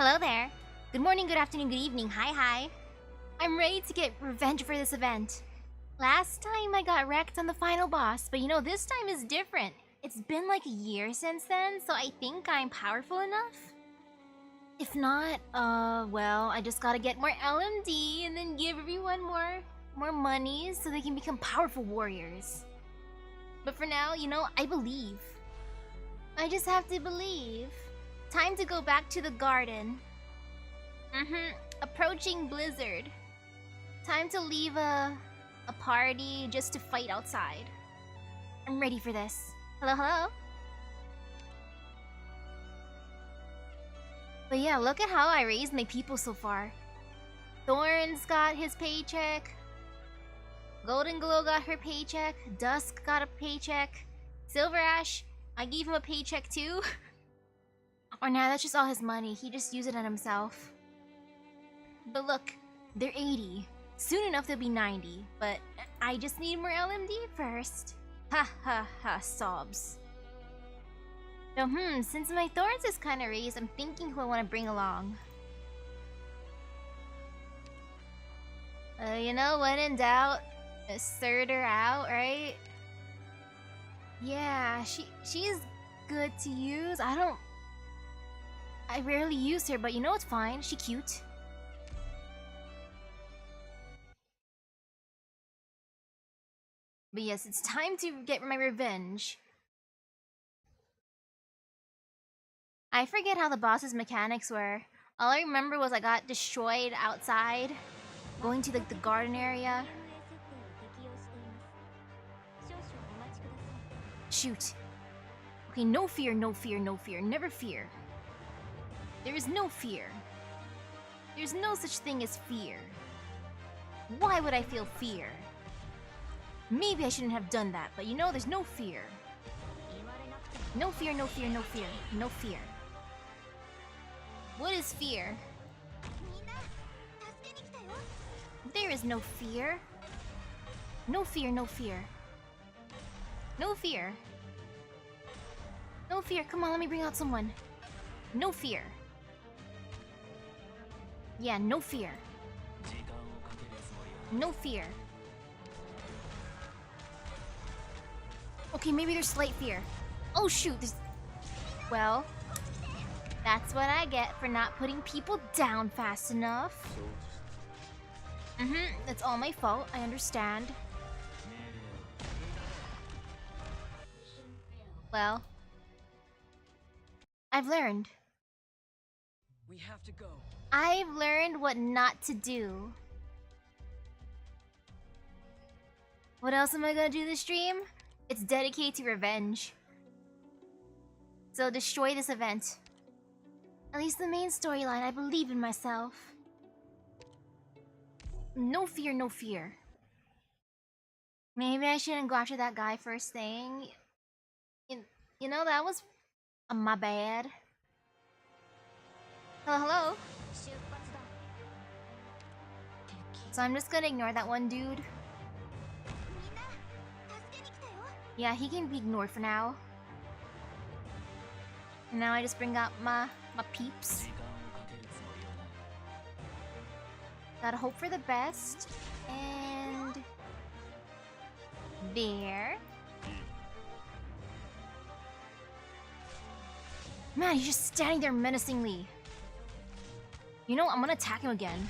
Hello there. Good morning, good afternoon, good evening. Hi. I'm ready to get revenge for this event. Last time I got wrecked on the final boss, but this time is different. It's been like a year since then, so I think I'm powerful enough. If not, well, I just gotta get more LMD and then give everyone more money so they can become powerful warriors. But for now, I believe. I just have to believe. Time to go back to the garden. Approaching Blizzard. Time to leave a party just to fight outside. I'm ready for this. Hello? But yeah, look at how I raised my people so far. Thorns got his paycheck. Golden Glow got her paycheck. Dusk got a paycheck. Silver Ash, I gave him a paycheck too. Or nah, that's just all his money. He just used it on himself. But look, they're 80. Soon enough they'll be 90. But I just need more LMD first. Ha, sobs. So since my Thorns is kinda raised, I'm thinking who I wanna bring along. When in doubt, assert her out, right? Yeah, she's good to use. I rarely use her, but it's fine. She's cute. But yes, it's time to get my revenge. I forget how the boss's mechanics were. All I remember was I got destroyed outside, going to the garden area. Shoot. Okay, no fear. Never fear. There is no fear. There's no such thing as fear. Why would I feel fear? Maybe I shouldn't have done that, but there's no fear. No fear. What is fear? There is no fear. No fear. No fear. Come on, let me bring out someone. No fear. Yeah, no fear. No fear. Okay, maybe there's slight fear. Oh shoot, well, that's what I get for not putting people down fast enough. That's all my fault, I understand. Well, I've learned. We have to go. I've learned what not to do. What else am I gonna do this stream? It's dedicated to revenge. So destroy this event. At least the main storyline, I believe in myself. No fear. Maybe I shouldn't go after that guy first thing. That was my bad. Hello? So I'm just gonna ignore that one dude. Yeah, he can be ignored for now. And now I just bring up my peeps. Gotta hope for the best. And... there. Man, he's just standing there menacingly. I'm gonna attack him again.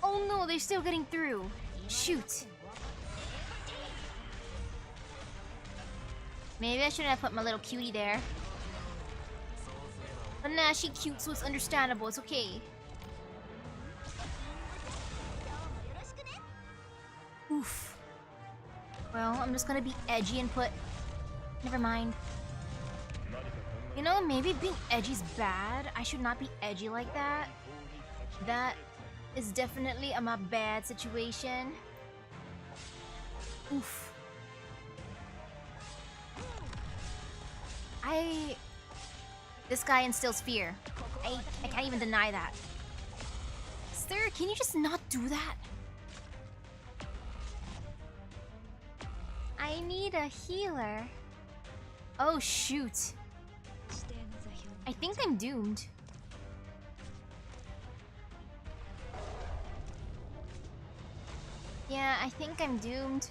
Oh no, they're still getting through. Shoot. Maybe I shouldn't have put my little cutie there. But nah, she's cute, so it's understandable. It's okay. Oof. Well, I'm just gonna be edgy and put... Never mind. Maybe being edgy's bad. I should not be edgy like that. That is definitely my bad situation. Oof. This guy instills fear. I can't even deny that. Sir, can you just not do that? I need a healer. Oh shoot. I think I'm doomed. Yeah, I think I'm doomed.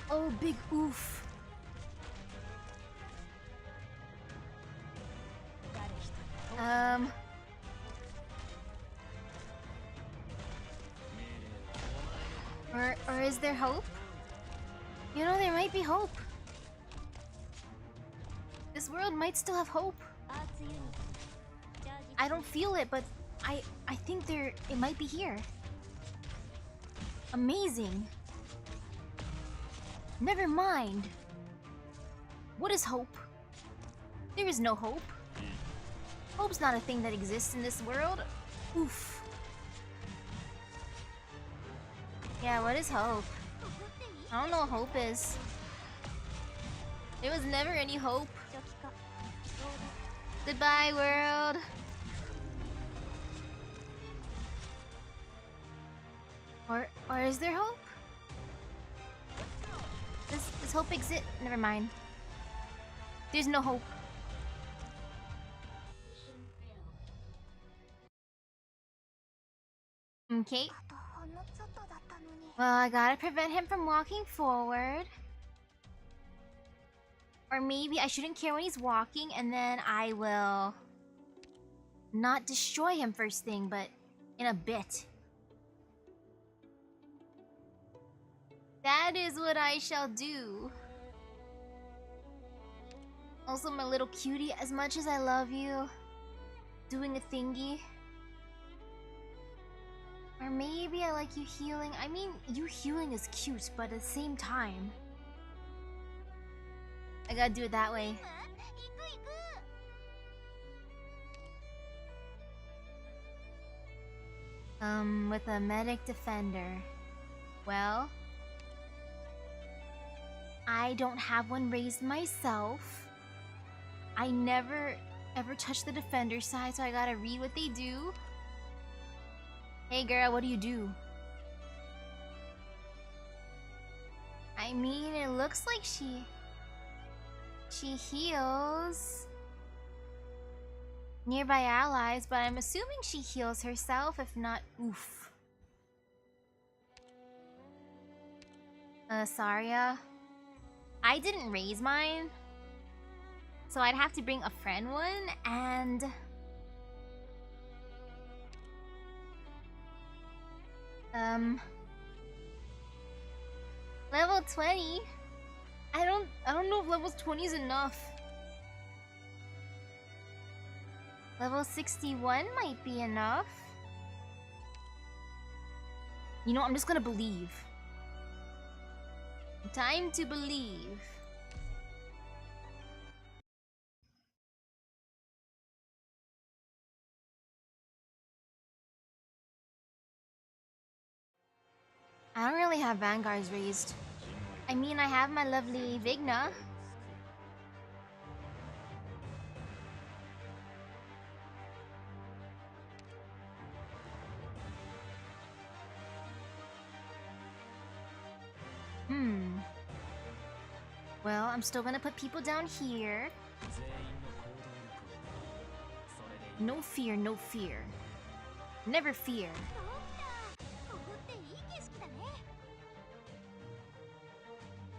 Oh, big oof. Or is there hope? You know, there might be hope. This world might still have hope. I don't feel it, but I think it might be here. Amazing. Never mind. What is hope? There is no hope. Hope's not a thing that exists in this world. Oof. Yeah, what is hope? I don't know what hope is. There was never any hope. Goodbye, world. Or is there hope? Does hope exist? Never mind. There's no hope. Okay. Well, I gotta prevent him from walking forward. Or maybe I shouldn't care when he's walking, and then I will not destroy him first thing, but in a bit. That is what I shall do. Also, my little cutie, as much as I love you, doing a thingy. Or maybe I like you healing. I mean, you healing is cute, but at the same time, I gotta do it that way. With a medic defender. Well, I don't have one raised myself. I never ever touched the defender side, so I gotta read what they do. Hey girl, what do you do? I mean, it looks like she heals nearby allies, but I'm assuming she heals herself, if not, oof. Saria. I didn't raise mine, so I'd have to bring a friend one, and level 20? I don't know if level 20 is enough. Level 61 might be enough. You know, I'm just gonna believe. Time to believe. I don't really have vanguards raised. I mean, I have my lovely Vigna. Well, I'm still gonna put people down here. No fear, no fear. Never fear.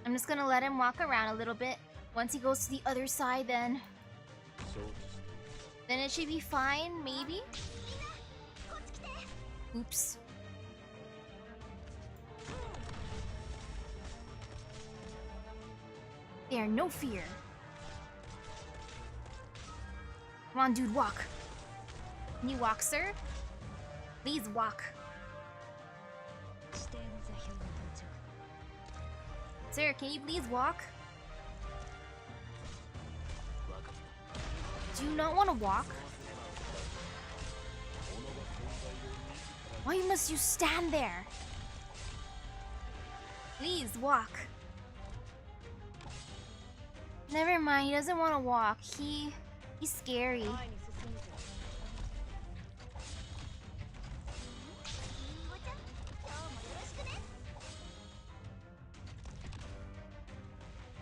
I'm just gonna let him walk around a little bit. Once he goes to the other side, then it should be fine, maybe? Oops. There, no fear. Come on, dude, walk. Can you walk, sir? Please walk. Sir, can you please walk? Do you not want to walk? Why must you stand there? Please walk. Never mind, he doesn't want to walk. He's scary.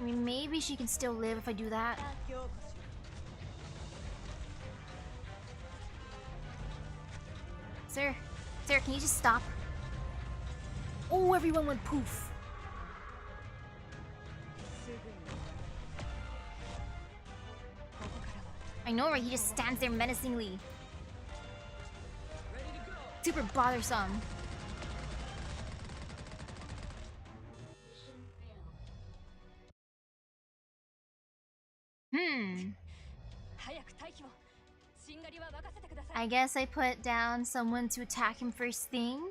I mean, maybe she can still live if I do that. Sir, can you just stop? Oh, everyone went poof. I know, right? He just stands there menacingly. Super bothersome. I guess I put down someone to attack him first thing.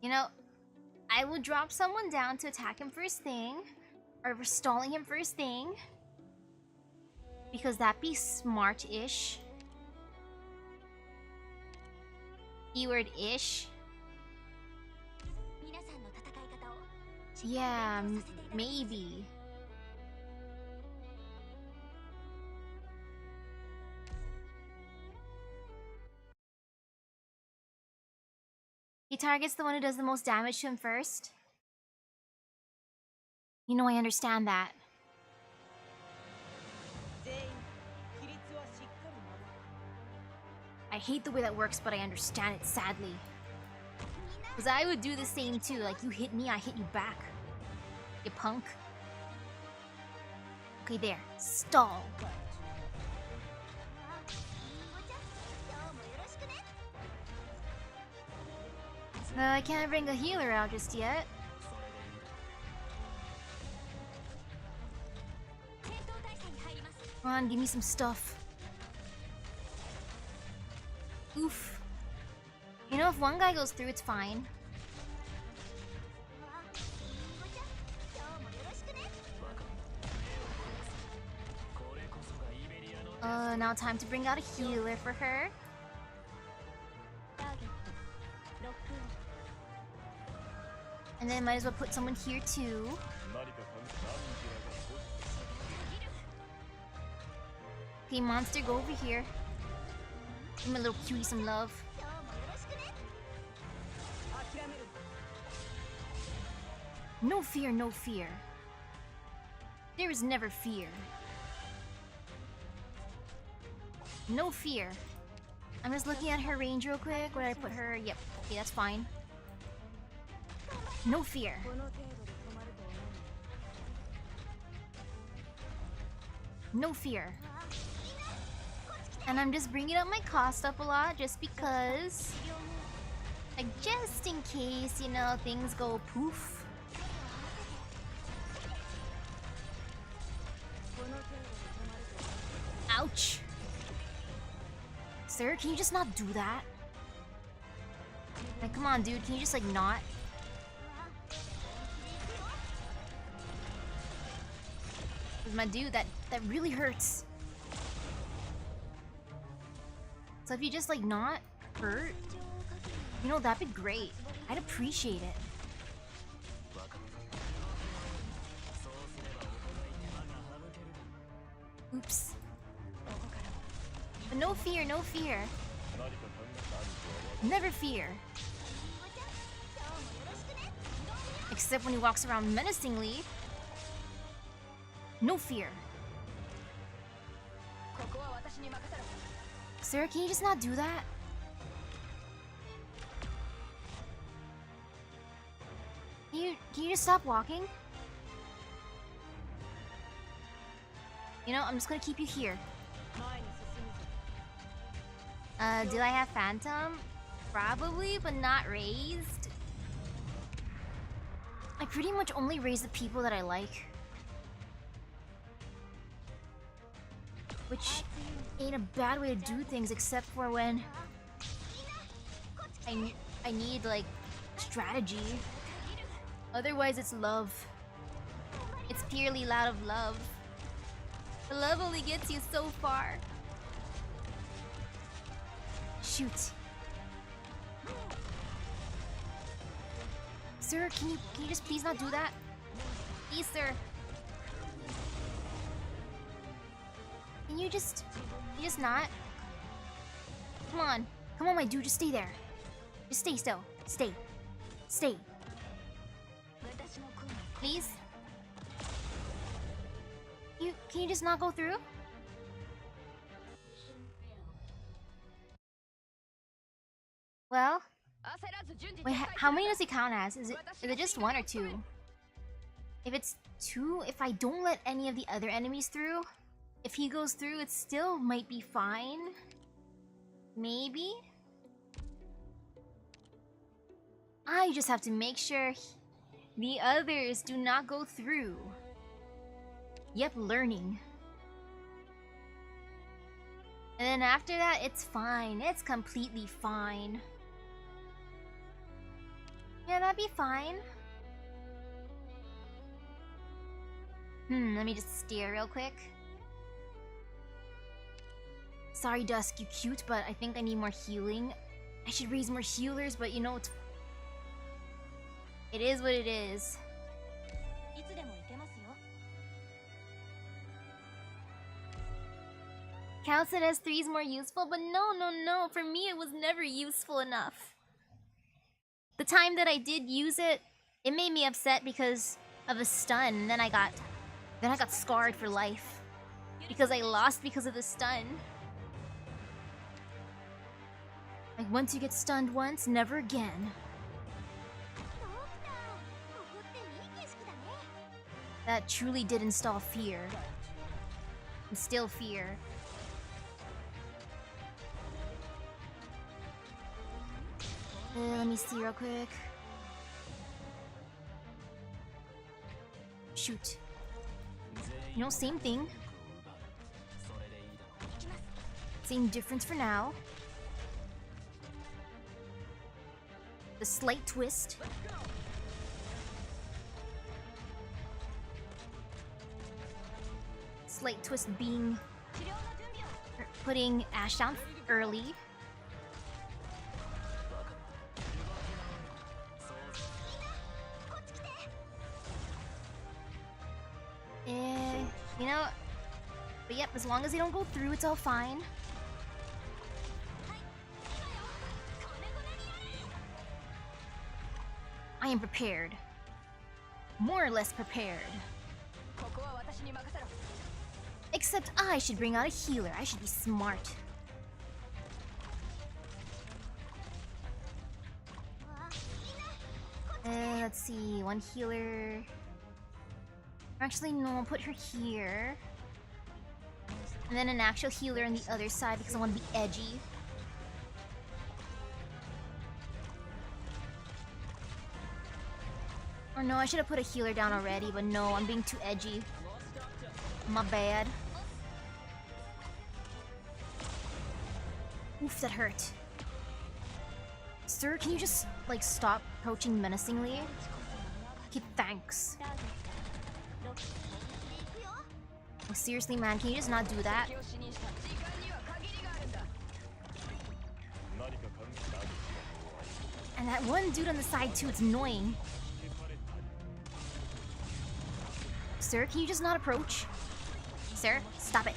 You know, I will drop someone down to attack him first thing, or for stalling him first thing, because that'd be smart-ish. Keyword-ish. Yeah, maybe. He targets the one who does the most damage to him first. You know, I understand that. I hate the way that works, but I understand it, sadly. Because I would do the same too, like you hit me, I hit you back. You punk. Okay, there. Stall. I can't bring a healer out just yet. Come on, give me some stuff. Oof. You know, if one guy goes through, it's fine. Now time to bring out a healer for her. And then might as well put someone here too. Okay, monster, go over here. Give my little cutie some love. No fear, no fear. There is never fear. No fear. I'm just looking at her range real quick. Where did I put her? Yep. Okay, that's fine. No fear. No fear. And I'm just bringing up my cost up a lot just because. Like, just in case, you know, things go poof. Ouch. Sir, can you just not do that? Like, come on, dude. Can you just, like, not? My dude, that really hurts. So if you just, like, not hurt, you know, that'd be great. I'd appreciate it. Oops. But no fear, no fear. Never fear. Except when he walks around menacingly. No fear. Sir, can you just not do that? Can you just stop walking? You know, I'm just gonna keep you here. Do I have Phantom? Probably, but not raised. I pretty much only raise the people that I like. Which ain't a bad way to do things, except for when I need, like, strategy. Otherwise, it's love. It's purely out of love. The love only gets you so far. Shoot. Sir, can you just please not do that? Please, sir. Can you just not? Come on, my dude, just stay there. Just stay still. Stay. Stay. Please? Can you just not go through? Well, wait, how many does he count as? Is it just 1 or 2? If it's 2, if I don't let any of the other enemies through, if he goes through, it still might be fine. Maybe? I just have to make sure the others do not go through. Yep, learning. And then after that, it's fine. It's completely fine. Yeah, that'd be fine. Let me just stare real quick. Sorry, Dusk, you cute, but I think I need more healing. I should raise more healers, but you know, it is what it is. Cal said S3 is more useful, but no. For me, it was never useful enough. The time that I did use it, it made me upset because of a stun. And then I got scarred for life because I lost because of the stun. Like once you get stunned once, never again. That truly did install fear. Instill fear. Let me see real quick. Shoot. You know, same thing. Same difference for now. The slight twist. Slight twist being putting Ash down early. You know, but yep, as long as they don't go through, it's all fine. I am prepared. More or less prepared. Except I should bring out a healer. I should be smart. Let's see, one healer. Actually, no, I'll put her here. And then an actual healer on the other side because I want to be edgy. Or no, I should have put a healer down already, but no, I'm being too edgy. My bad. Oof, that hurt. Sir, can you just, like, stop approaching menacingly? Okay, thanks. Oh, seriously, man, can you just not do that? And that one dude on the side too, it's annoying. Sir, can you just not approach? Sir, stop it.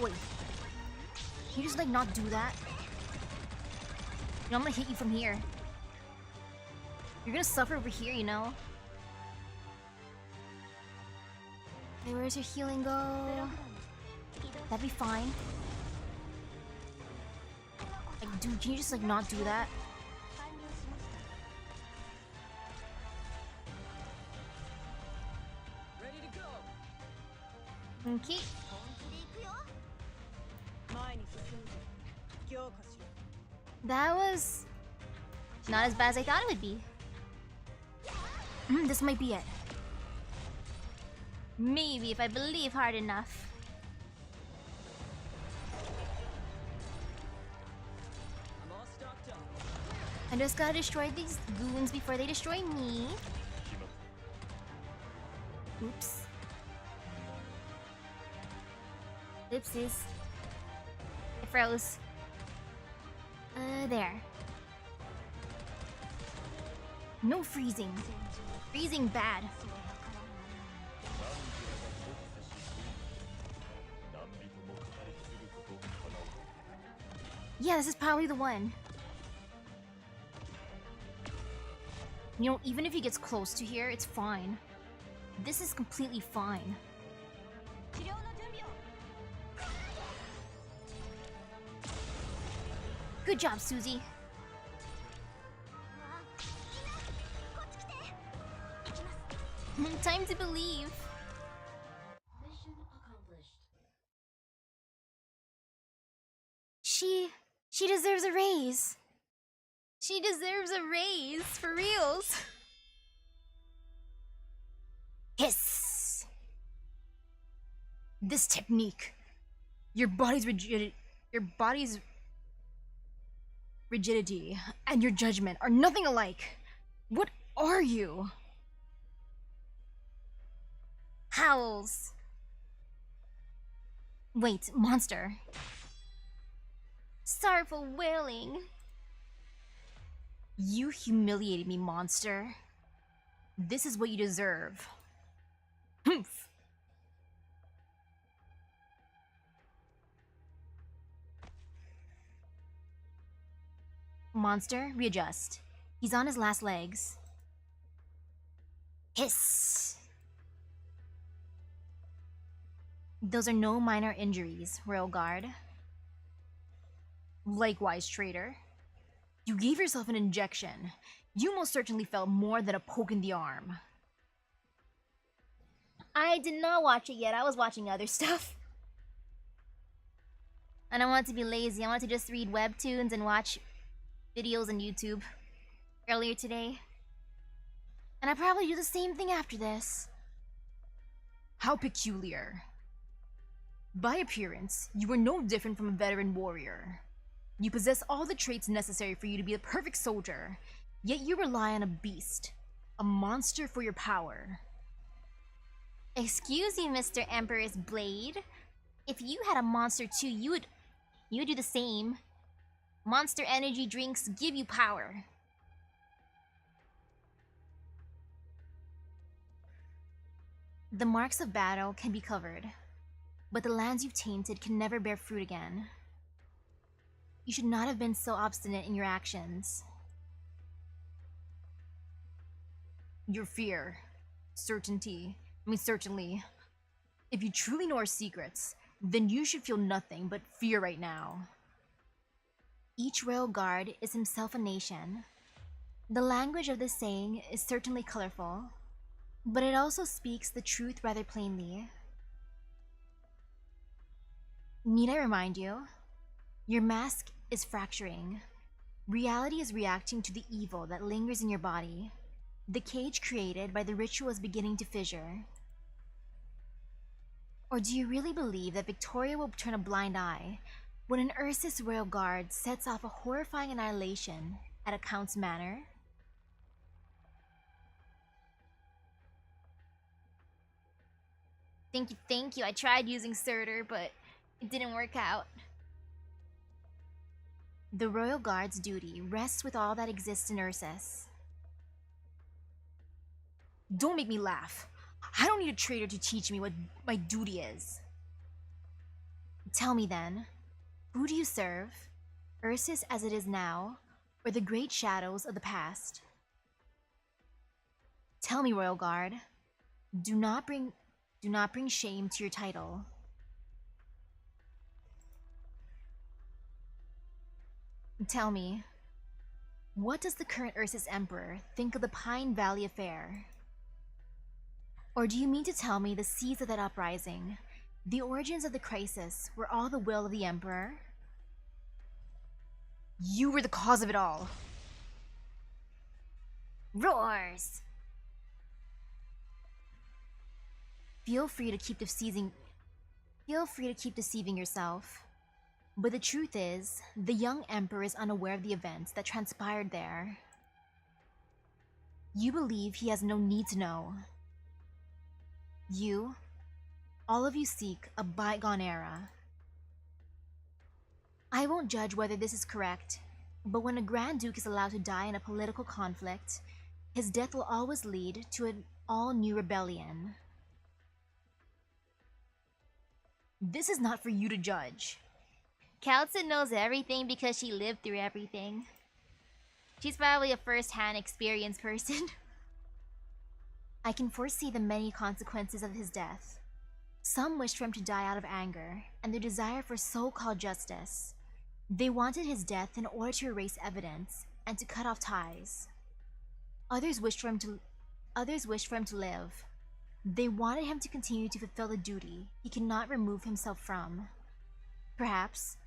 Wait. Can you just like not do that? You know, I'm gonna hit you from here. You're gonna suffer over here, you know? Hey, where's your healing go? That'd be fine. Like, dude, can you just like not do that? Okay. That was not as bad as I thought it would be. This might be it. Maybe if I believe hard enough. I just gotta destroy these goons before they destroy me. Oops. Oopsies. It froze. There. No freezing. Freezing bad. Yeah, this is probably the one. You know, even if he gets close to here, it's fine. This is completely fine. Good job, Susie. Time to believe. Mission accomplished. She deserves a raise. She deserves a raise, for reals. Hiss. This technique. Your body's rigidity and your judgment are nothing alike. What are you? Howls. Wait, monster. Sorrowful wailing. You humiliated me, monster. This is what you deserve. Humph. Monster, readjust. He's on his last legs. Hiss. Those are no minor injuries, Royal Guard. Likewise, traitor. You gave yourself an injection. You most certainly felt more than a poke in the arm. I did not watch it yet. I was watching other stuff. And I wanted to be lazy. I wanted to just read webtoons and watch videos on YouTube earlier today. And I probably do the same thing after this. How peculiar. By appearance, you are no different from a veteran warrior. You possess all the traits necessary for you to be a perfect soldier, yet you rely on a beast, a monster for your power. Excuse me, Mr. Emperor's Blade. If you had a monster too, you would do the same. Monster energy drinks give you power. The marks of battle can be covered, but the lands you've tainted can never bear fruit again. You should not have been so obstinate in your actions. Your fear. Certainly. If you truly know our secrets, then you should feel nothing but fear right now. Each royal guard is himself a nation. The language of this saying is certainly colorful, but it also speaks the truth rather plainly. Need I remind you? Your mask is fracturing. Reality is reacting to the evil that lingers in your body. The cage created by the ritual is beginning to fissure. Or do you really believe that Victoria will turn a blind eye when an Ursus royal guard sets off a horrifying annihilation at a Count's manor? Thank you. I tried using Surtur, but it didn't work out. The royal guard's duty rests with all that exists in Ursus. Don't make me laugh. I don't need a traitor to teach me what my duty is. Tell me then, who do you serve? Ursus as it is now, or the great shadows of the past? Tell me, Royal Guard. Do not bring shame to your title. Tell me, what does the current Ursus Emperor think of the Pine Valley affair? Or do you mean to tell me the seeds of that uprising, the origins of the crisis, were all the will of the Emperor? You were the cause of it all. Roars! Feel free to keep deceiving yourself. But the truth is, the young Emperor is unaware of the events that transpired there. You believe he has no need to know. All of you seek a bygone era. I won't judge whether this is correct, but when a Grand Duke is allowed to die in a political conflict, his death will always lead to an all-new rebellion. This is not for you to judge. Kaltsen knows everything because she lived through everything. She's probably a first-hand experience person. I can foresee the many consequences of his death. Some wished for him to die out of anger and their desire for so-called justice. They wanted his death in order to erase evidence and to cut off ties. Others wished for him to live. They wanted him to continue to fulfill the duty he cannot remove himself from. Perhaps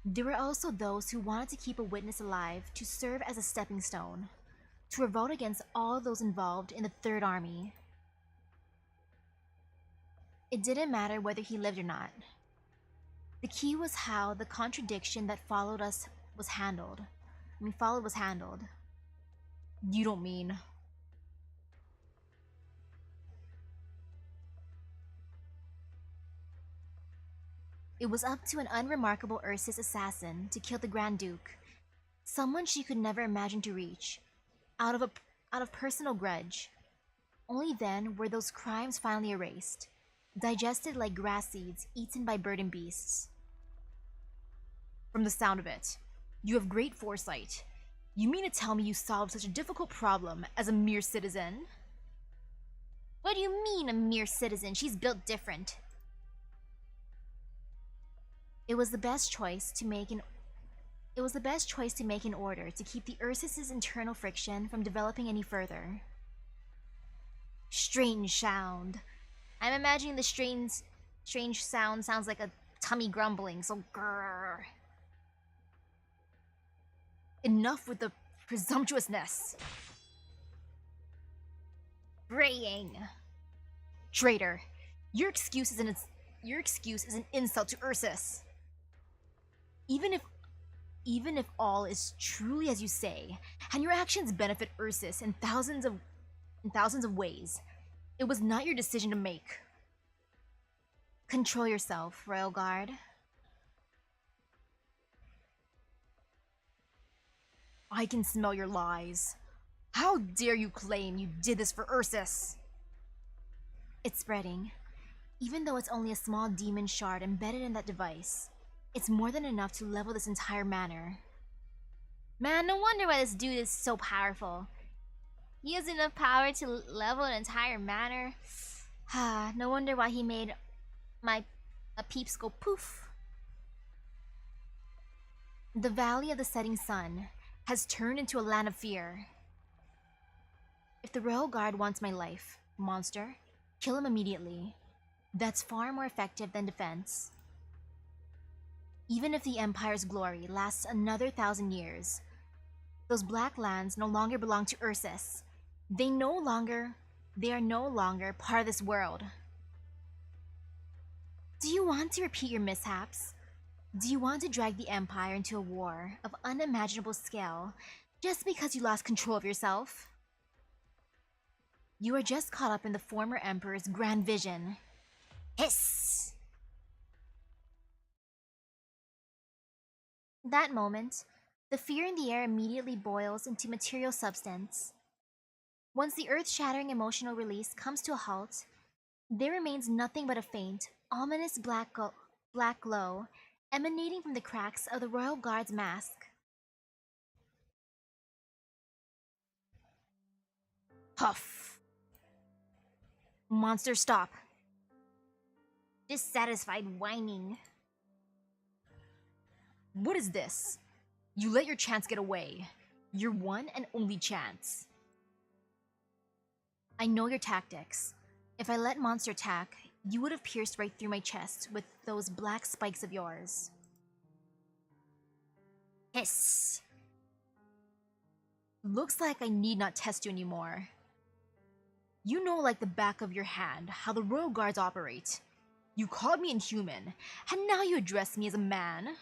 there were also those who wanted to keep a witness alive to serve as a stepping stone, to revolt against all those involved in the Third Army. It didn't matter whether he lived or not. The key was how the contradiction that followed was handled. You don't mean... It was up to an unremarkable Ursus assassin to kill the Grand Duke, someone she could never imagine to reach, out of personal grudge. Only then were those crimes finally erased, digested like grass seeds eaten by bird and beasts. From the sound of it, you have great foresight. You mean to tell me you solved such a difficult problem as a mere citizen? What do you mean, a mere citizen? She's built different. It was the best choice to make in order to keep the Ursus's internal friction from developing any further. Strange sound. I'm imagining the strange sound sounds like a tummy grumbling, so grrr. Enough with the presumptuousness. Braying. Traitor, your excuse is an insult to Ursus. Even if all is truly as you say, and your actions benefit Ursus in thousands of ways, it was not your decision to make. Control yourself, Royal Guard. I can smell your lies. How dare you claim you did this for Ursus? It's spreading. Even though it's only a small demon shard embedded in that device, it's more than enough to level this entire manor. Man, no wonder why this dude is so powerful. He has enough power to level an entire manor. No wonder why he made a peeps go poof. The Valley of the Setting Sun has turned into a land of fear. If the Royal Guard wants my life, monster, kill him immediately. That's far more effective than defense. Even if the Empire's glory lasts another 1,000 years, those black lands no longer belong to Ursus. They are no longer part of this world. Do you want to repeat your mishaps? Do you want to drag the Empire into a war of unimaginable scale just because you lost control of yourself? You are just caught up in the former Emperor's grand vision. Hiss! That moment, the fear in the air immediately boils into material substance. Once the earth-shattering emotional release comes to a halt, there remains nothing but a faint, ominous black glow emanating from the cracks of the Royal Guard's mask. Huff! Monster, stop! Dissatisfied whining. What is this? You let your chance get away. Your one and only chance. I know your tactics. If I let Monster attack, you would have pierced right through my chest with those black spikes of yours. Hiss! Looks like I need not test you anymore. You know like the back of your hand how the Royal Guards operate. You called me inhuman, and now you address me as a man?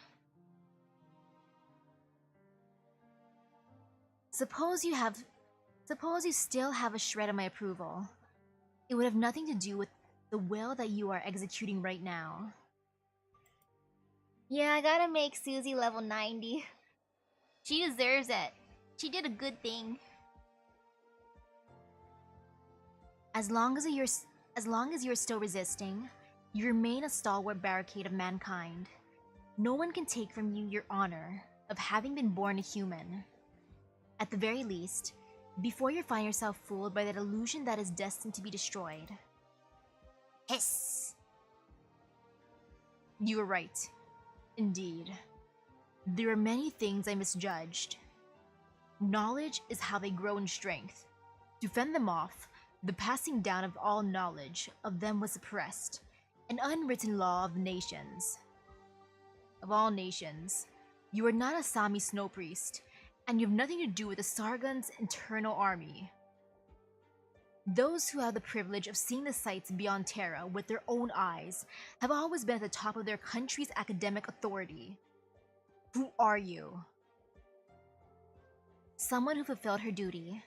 Suppose you still have a shred of my approval. It would have nothing to do with the will that you are executing right now. Yeah, I gotta make Susie level 90. She deserves it. She did a good thing. As long as you're still resisting, you remain a stalwart barricade of mankind. No one can take from you your honor of having been born a human. At the very least, before you find yourself fooled by that illusion that is destined to be destroyed. Hiss! You were right. Indeed. There are many things I misjudged. Knowledge is how they grow in strength. To fend them off, the passing down of all knowledge of them was suppressed, an unwritten law of the nations. Of all nations, you are not a Sami snow priest, and you have nothing to do with the Sargon's internal army. Those who have the privilege of seeing the sights beyond Terra with their own eyes have always been at the top of their country's academic authority. Who are you? Someone who fulfilled her duty.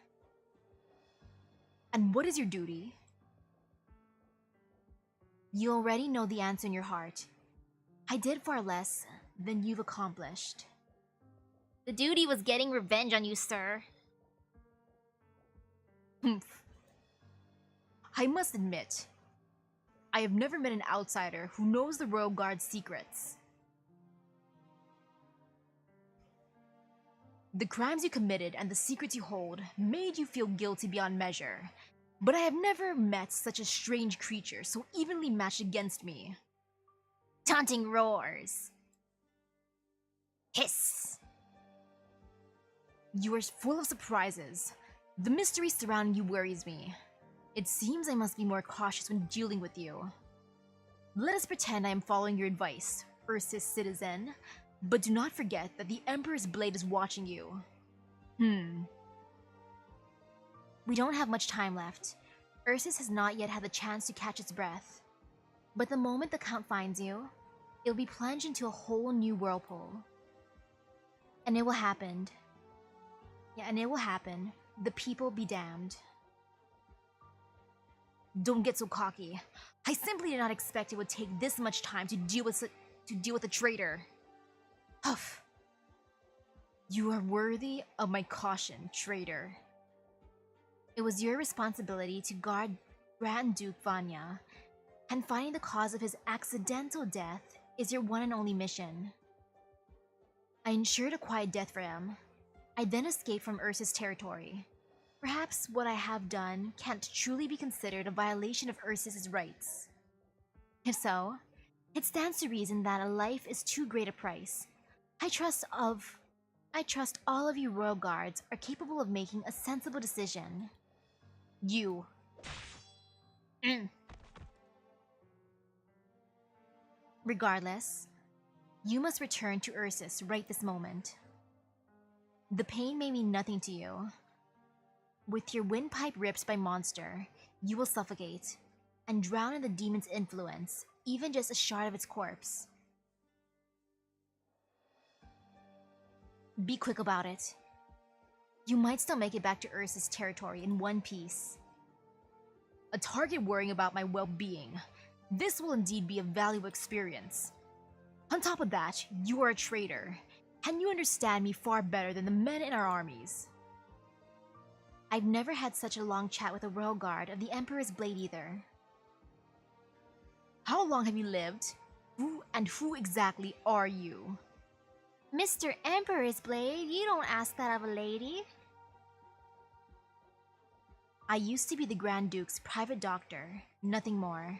And what is your duty? You already know the answer in your heart. I did far less than you've accomplished. The duty was getting revenge on you, sir. Humph. I must admit, I have never met an outsider who knows the Royal Guard's secrets. The crimes you committed and the secrets you hold made you feel guilty beyond measure, but I have never met such a strange creature so evenly matched against me. Taunting roars. Hiss. You are full of surprises. The mystery surrounding you worries me. It seems I must be more cautious when dealing with you. Let us pretend I am following your advice, Ursus citizen, but do not forget that the Emperor's blade is watching you. We don't have much time left. Ursus has not yet had the chance to catch its breath. But the moment the Count finds you, it'll be plunged into a whole new whirlpool. And it will happen. The people be damned. Don't get so cocky. I simply did not expect it would take this much time to deal with a traitor. Huff. You are worthy of my caution, traitor. It was your responsibility to guard Grand Duke Vanya, and finding the cause of his accidental death is your one and only mission. I ensured a quiet death for him. I then escaped from Ursa's territory. Perhaps what I have done can't truly be considered a violation of Ursus' rights. If so, it stands to reason that a life is too great a price. I trust all of you royal guards are capable of making a sensible decision. You. Regardless, you must return to Ursus right this moment. The pain may mean nothing to you. With your windpipe ripped by monster, you will suffocate and drown in the demon's influence, even just a shard of its corpse. Be quick about it. You might still make it back to Ursus' territory in one piece. A target worrying about my well-being. This will indeed be a valuable experience. On top of that, you are a traitor, and you understand me far better than the men in our armies. I've never had such a long chat with a royal guard of the Emperor's blade either. How long have you lived? Who exactly are you? Mr. Emperor's blade, you don't ask that of a lady. I used to be the Grand Duke's private doctor, nothing more.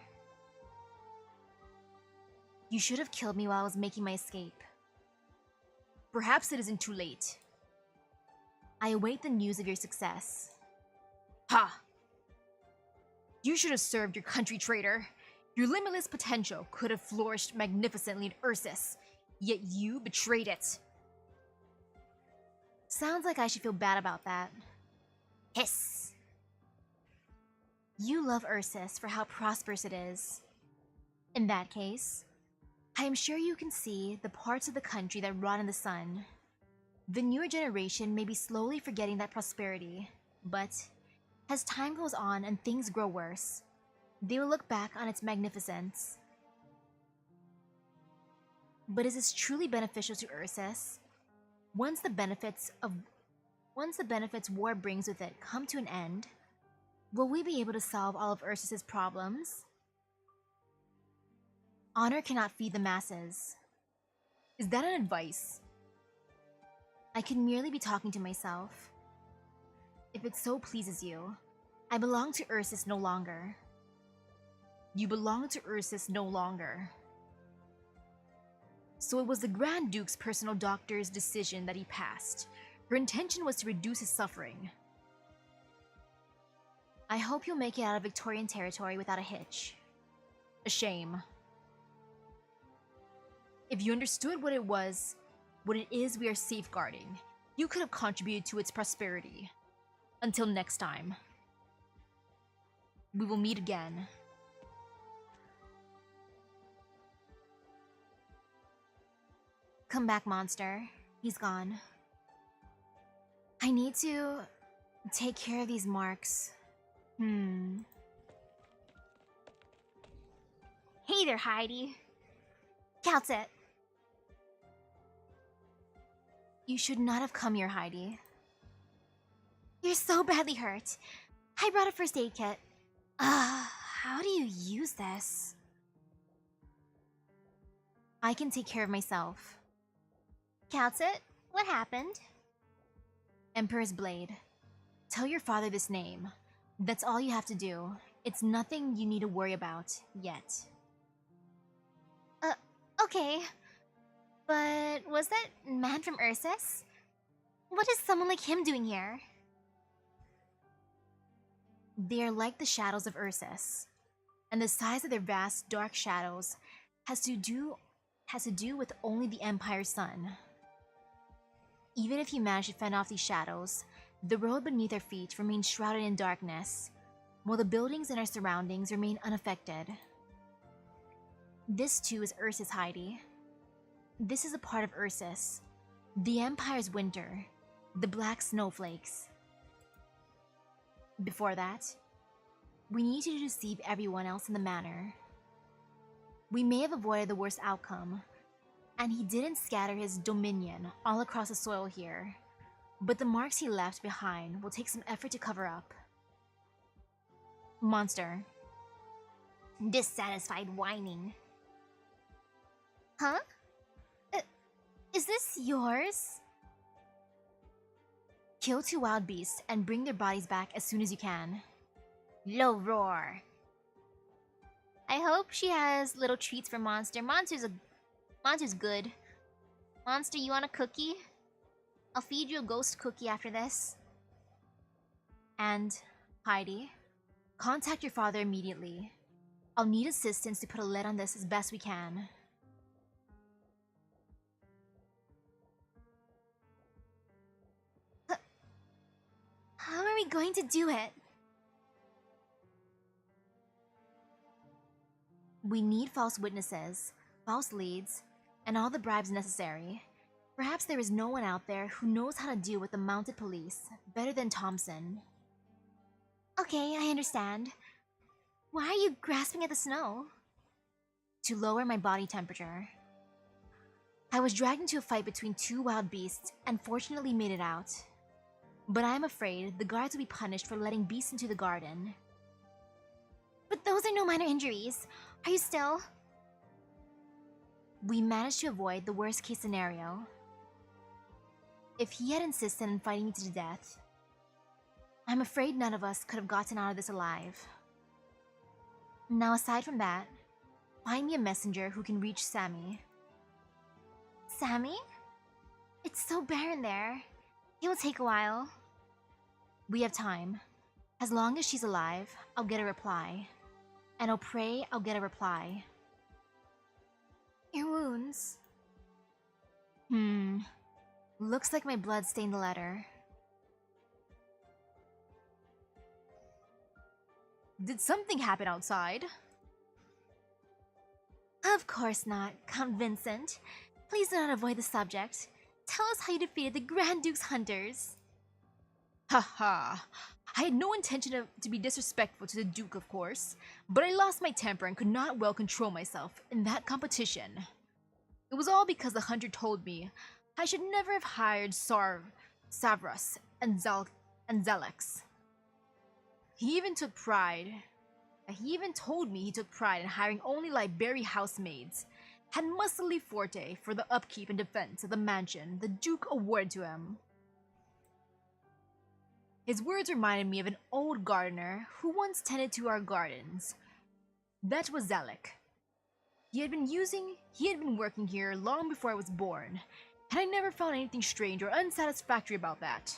You should have killed me while I was making my escape. Perhaps it isn't too late. I await the news of your success. Ha! You should have served your country, traitor. Your limitless potential could have flourished magnificently in Ursus, yet you betrayed it. Sounds like I should feel bad about that. Hiss! You love Ursus for how prosperous it is. In that case, I am sure you can see the parts of the country that rot in the sun. The newer generation may be slowly forgetting that prosperity, but as time goes on and things grow worse, they will look back on its magnificence. But is this truly beneficial to Ursus? Once the benefits war brings with it come to an end, will we be able to solve all of Ursus' problems? Honor cannot feed the masses. Is that an advice? I could merely be talking to myself. If it so pleases you, I belong to Ursus no longer. You belong to Ursus no longer. So it was the Grand Duke's personal doctor's decision that he passed. Her intention was to reduce his suffering. I hope you'll make it out of Victorian territory without a hitch. A shame. If you understood what it is we are safeguarding, you could have contributed to its prosperity. Until next time. We will meet again. Come back, monster. He's gone. I need to take care of these marks. Hey there, Heidi. Counts it. You should not have come here, Heidi. You're so badly hurt. I brought a first aid kit. How do you use this? I can take care of myself. Counts it. What happened? Emperor's Blade. Tell your father this name. That's all you have to do. It's nothing you need to worry about yet. Okay. But was that man from Ursus? What is someone like him doing here? They are like the shadows of Ursus, and the size of their vast dark shadows has to do with only the Empire's sun. Even if you manage to fend off these shadows, the road beneath our feet remains shrouded in darkness, while the buildings in our surroundings remain unaffected. This too is Ursus, Heidi. This is a part of Ursus, the Empire's winter, the black snowflakes. Before that, we need to deceive everyone else in the manor. We may have avoided the worst outcome, and he didn't scatter his dominion all across the soil here, but the marks he left behind will take some effort to cover up. Monster. Dissatisfied whining. Huh? Is this yours? Kill 2 wild beasts and bring their bodies back as soon as you can. Low roar. I hope she has little treats for Monster. Monster's good. Monster, you want a cookie? I'll feed you a ghost cookie after this. And, Heidi, contact your father immediately. I'll need assistance to put a lid on this as best we can. How are we going to do it? We need false witnesses, false leads, and all the bribes necessary. Perhaps there is no one out there who knows how to deal with the mounted police better than Thompson. Okay, I understand. Why are you grasping at the snow? To lower my body temperature. I was dragged into a fight between 2 wild beasts and fortunately made it out. But I'm afraid the guards will be punished for letting beasts into the garden. But those are no minor injuries. Are you still? We managed to avoid the worst case scenario. If he had insisted on fighting me to the death, I'm afraid none of us could have gotten out of this alive. Now aside from that, find me a messenger who can reach Sammy. Sammy? It's so barren there. It will take a while. We have time. As long as she's alive, I'll get a reply. And I'll pray I'll get a reply. Your wounds. Looks like my blood stained the letter. Did something happen outside? Of course not, Count Vincent. Please do not avoid the subject. Tell us how you defeated the Grand Duke's hunters. Haha. I had no intention to be disrespectful to the Duke, of course, but I lost my temper and could not well control myself in that competition. It was all because the hunter told me I should never have hired Savras and Zelex. He even told me he took pride in hiring only Liberi housemaids, had muscly forte for the upkeep and defense of the mansion the Duke awarded to him. His words reminded me of an old gardener who once tended to our gardens. That was Zalek. He had been working here long before I was born, and I never found anything strange or unsatisfactory about that.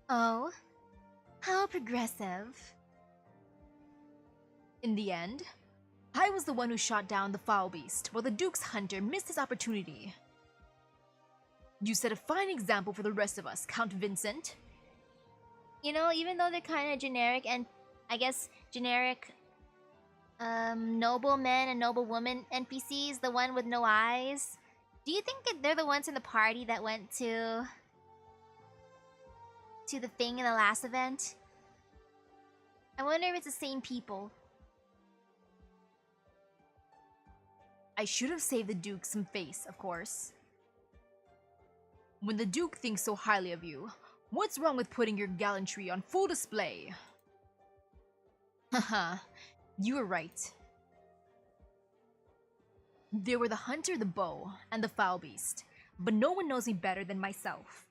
Oh, how progressive. In the end, I was the one who shot down the foul beast, while the Duke's hunter missed his opportunity. You set a fine example for the rest of us, Count Vincent. You know, even though they're kind of generic and I guess generic noblemen and noblewoman NPCs, the one with no eyes, do you think that they're the ones in the party that went to the thing in the last event? I wonder if it's the same people. I should have saved the Duke some face, of course. When the Duke thinks so highly of you, what's wrong with putting your gallantry on full display? Haha, you were right. There were the hunter, the bow, and the foul beast, but no one knows me better than myself.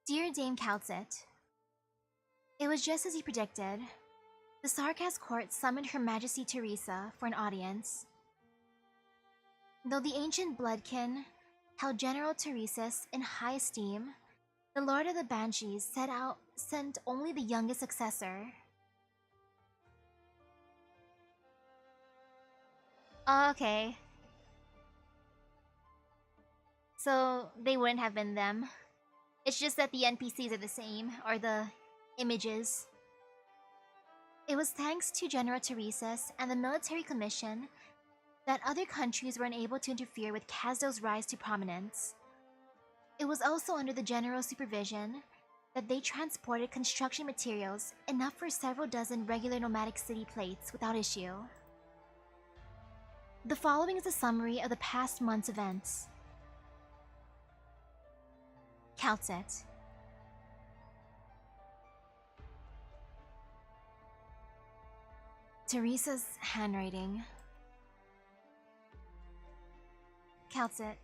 Dear Dame Calcit, it was just as you predicted. The Sarkas court summoned Her Majesty Teresa for an audience. Though the ancient bloodkin held General Teresa's in high esteem, the Lord of the Banshees sent only the youngest successor. Oh, okay. So they wouldn't have been them. It's just that the NPCs are the same, or the images. It was thanks to General Teresa's and the military commission that other countries were unable to interfere with Kazdo's rise to prominence. It was also under the general's supervision that they transported construction materials enough for several dozen regular nomadic city plates without issue. The following is a summary of the past month's events. Calcit. Teresa's handwriting. Calcit.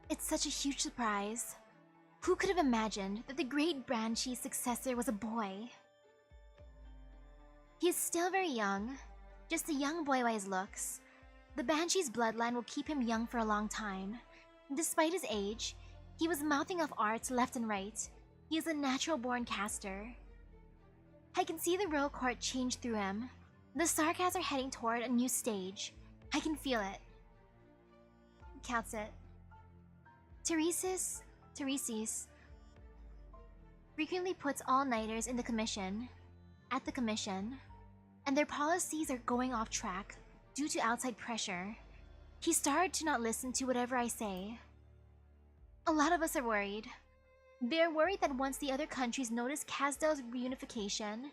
It's such a huge surprise. Who could have imagined that the great Banshee's successor was a boy? He is still very young, just a young boy by his looks. The Banshee's bloodline will keep him young for a long time. Despite his age, he was mouthing off arts left and right. He is a natural-born caster. I can see the royal court change through him. The Sarkas are heading toward a new stage. I can feel it. Calcit. Teresis frequently puts all-nighters in the commission, and their policies are going off track due to outside pressure. He started to not listen to whatever I say. A lot of us are worried. They're worried that once the other countries notice Kazdo's reunification,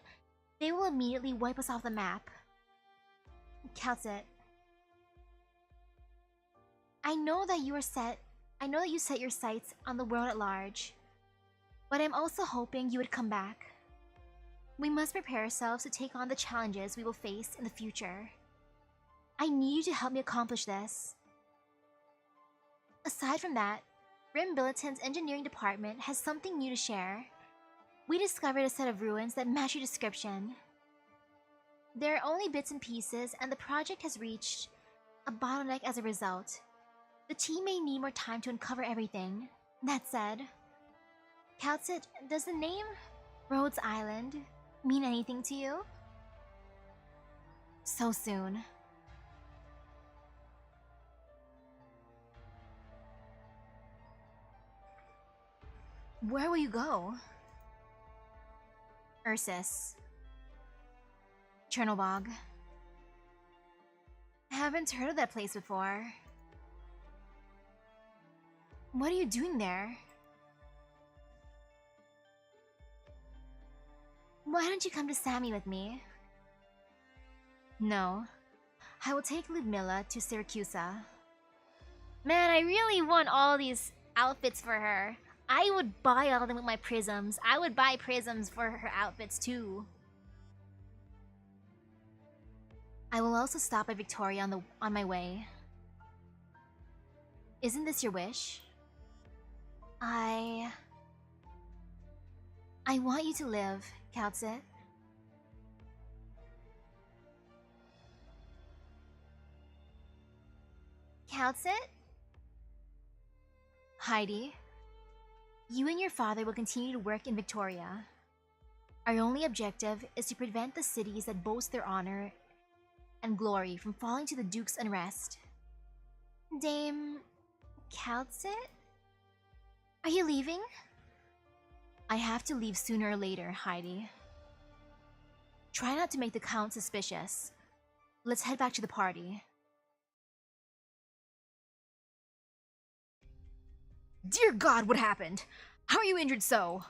they will immediately wipe us off the map. Calcit. I know that you set your sights on the world at large, but I'm also hoping you would come back. We must prepare ourselves to take on the challenges we will face in the future. I need you to help me accomplish this. Aside from that, Rim Billiton's engineering department has something new to share. We discovered a set of ruins that match your description. There are only bits and pieces, and the project has reached a bottleneck as a result. The team may need more time to uncover everything. That said, Calcit, does the name Rhodes Island mean anything to you? So soon. Where will you go? Ursus. Chernobog. I haven't heard of that place before. What are you doing there? Why don't you come to Sammy with me? No. I will take Ludmilla to Syracusa. Man, I really want all these outfits for her. I would buy all of them with my prisms. I would buy prisms for her outfits too. I will also stop by Victoria on my way. Isn't this your wish? I want you to live, Kautsit. Kautsit? Heidi, you and your father will continue to work in Victoria. Our only objective is to prevent the cities that boast their honor and glory from falling to the Duke's unrest. Dame Kautsit? Are you leaving? I have to leave sooner or later, Heidi. Try not to make the Count suspicious. Let's head back to the party. Dear God, what happened? How are you injured so?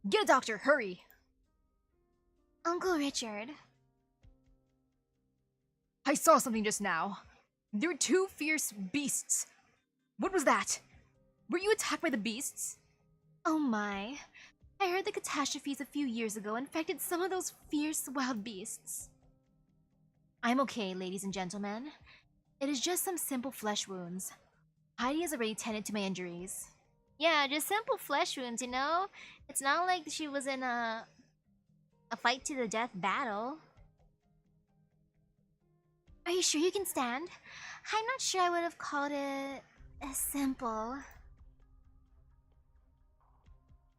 Get a doctor, hurry! Uncle Richard. I saw something just now. There were two fierce beasts. What was that? Were you attacked by the beasts? Oh my. I heard the catastrophes a few years ago infected some of those fierce wild beasts. I'm okay, ladies and gentlemen. It is just some simple flesh wounds. Heidi has already tended to my injuries. Yeah, just simple flesh wounds, you know? It's not like she was in a fight to the death battle. Are you sure you can stand? I'm not sure I would have called it as simple.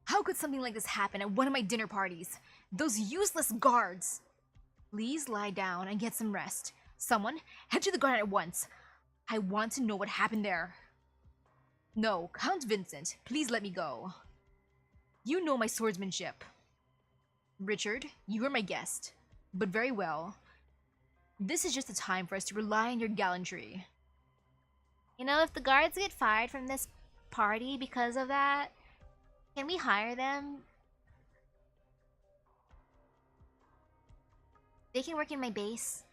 How could something like this happen at one of my dinner parties? Those useless guards! Please lie down and get some rest. Someone, head to the garden at once. I want to know what happened there. No, Count Vincent, please let me go. You know my swordsmanship. Richard, you are my guest. But very well. This is just the time for us to rely on your gallantry. You know, if the guards get fired from this party because of that, can we hire them? They can work in my base.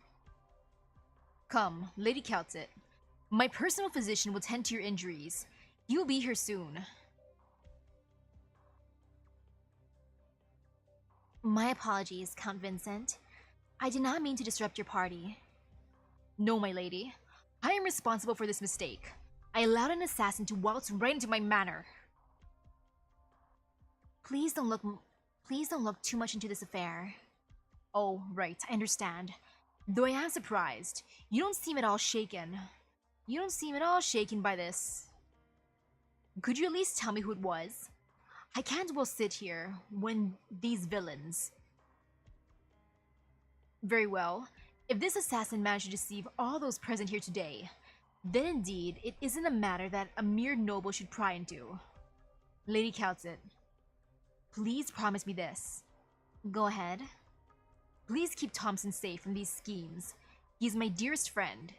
Come, Lady Kautsit. My personal physician will tend to your injuries. He will be here soon. My apologies, Count Vincent. I did not mean to disrupt your party. No, my lady. I am responsible for this mistake. I allowed an assassin to waltz right into my manor. Please don't look too much into this affair. Oh, right, I understand. Though I am surprised. You don't seem at all shaken. You don't seem at all shaken by this. Could you at least tell me who it was? I can't well sit here when these villains... Very well. If this assassin managed to deceive all those present here today, then indeed it isn't a matter that a mere noble should pry into. Lady Kautsit, please promise me this. Go ahead. Please keep Thompson safe from these schemes. He is my dearest friend.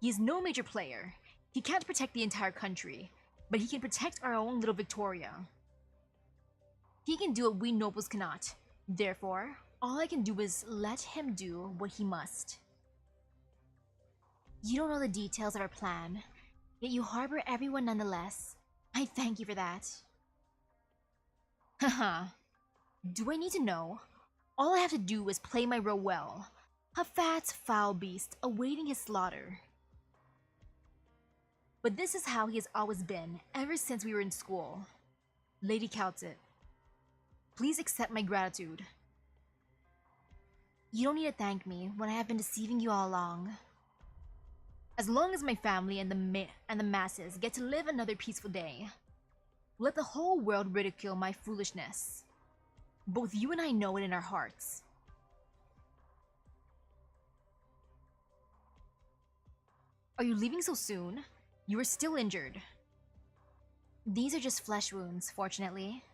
He is no major player. He can't protect the entire country, but he can protect our own little Victoria. He can do what we nobles cannot. Therefore, all I can do is let him do what he must. You don't know the details of our plan, yet you harbor everyone nonetheless. I thank you for that. Haha. Do I need to know? All I have to do is play my role well. A fat, foul beast awaiting his slaughter. But this is how he has always been, ever since we were in school. Lady Kautsit, please accept my gratitude. You don't need to thank me when I have been deceiving you all along. As long as my family and the masses get to live another peaceful day, let the whole world ridicule my foolishness. Both you and I know it in our hearts. Are you leaving so soon? You are still injured. These are just flesh wounds, fortunately.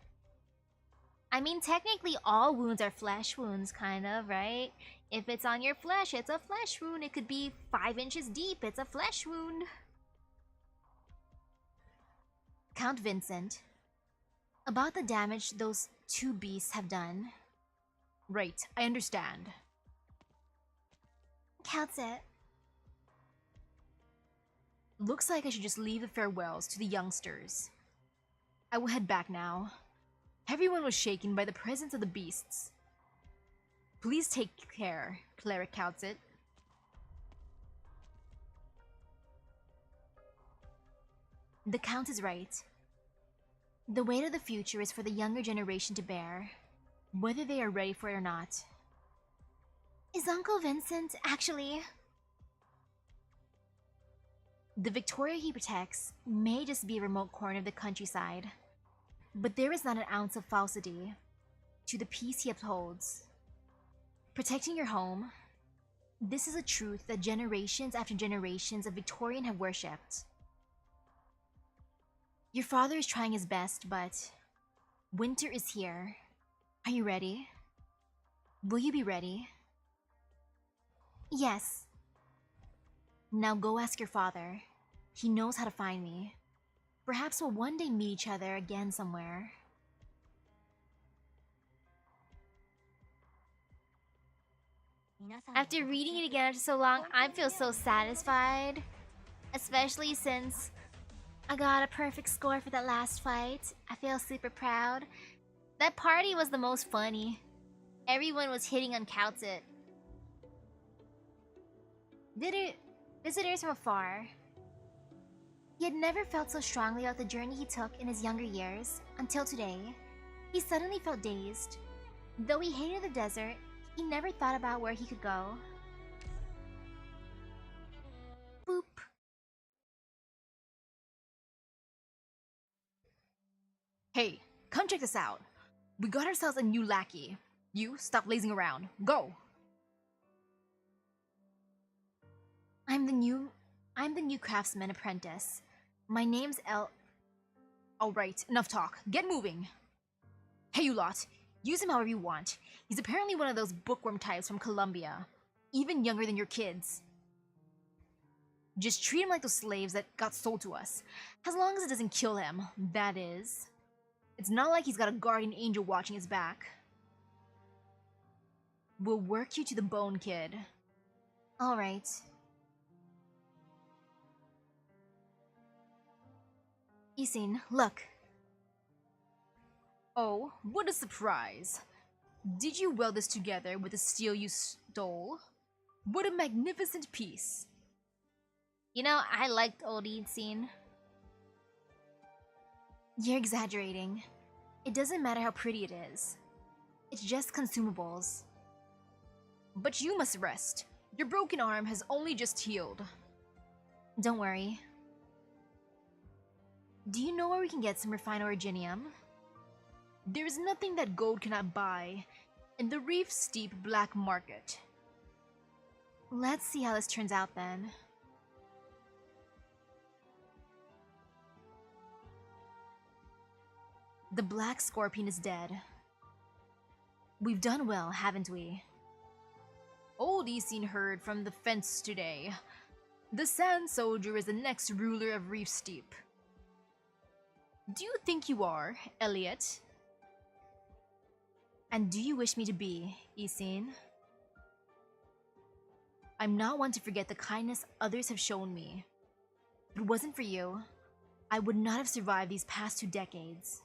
I mean, technically all wounds are flesh wounds, kind of, right? If it's on your flesh, it's a flesh wound. It could be 5 inches deep, it's a flesh wound. Count Vincent, about the damage those two beasts have done. Right, I understand. Kautsit. Looks like I should just leave the farewells to the youngsters. I will head back now. Everyone was shaken by the presence of the beasts. Please take care, Cleric counts it. The Count is right. The weight of the future is for the younger generation to bear, whether they are ready for it or not. Is Uncle Vincent actually... The Victoria he protects may just be a remote corner of the countryside, but there is not an ounce of falsity to the peace he upholds. Protecting your home, this is a truth that generations after generations of Victorian have worshipped. Your father is trying his best, but winter is here. Are you ready? Will you be ready? Yes. Now go ask your father. He knows how to find me. Perhaps we'll one day meet each other again somewhere. After reading it again after so long, I feel so satisfied. Especially since I got a perfect score for that last fight. I feel super proud. That party was the most funny. Everyone was hitting on Kautzit. Visitors from afar. He had never felt so strongly about the journey he took in his younger years, until today. He suddenly felt dazed. Though he hated the desert, he never thought about where he could go. Boop. Hey, come check this out. We got ourselves a new lackey. You, stop lazing around. Go! I'm the new craftsman apprentice. My name's Alright, enough talk. Get moving! Hey you lot, use him however you want. He's apparently one of those bookworm types from Colombia. Even younger than your kids. Just treat him like those slaves that got sold to us. As long as it doesn't kill him, that is. It's not like he's got a guardian angel watching his back. We'll work you to the bone, kid. Alright. Isin, look. Oh, what a surprise. Did you weld this together with the steel you stole? What a magnificent piece. You know, I liked old Isin. You're exaggerating. It doesn't matter how pretty it is. It's just consumables. But you must rest. Your broken arm has only just healed. Don't worry. Do you know where we can get some refined originium? There is nothing that gold cannot buy in the Reef Steep black market. Let's see how this turns out then. The Black Scorpion is dead. We've done well, haven't we? Old Isin heard from the fence today. The Sand Soldier is the next ruler of Reef Steep. Do you think you are, Elliot? And do you wish me to be, Isin? I'm not one to forget the kindness others have shown me. If it wasn't for you, I would not have survived these past 2 decades.